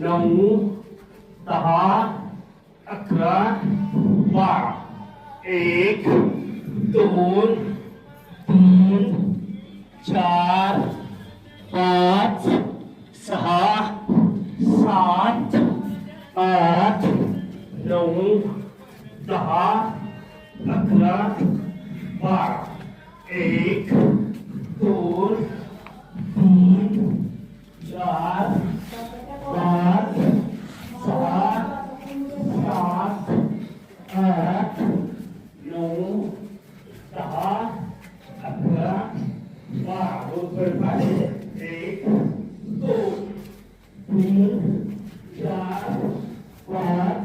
9 10 11 12 1 2 3 4 5 6 7 8 9 10 11 12 1 2 3 4 5 6 7 8 9 10 11 12 ऊपर पाले 1 2 3 4 5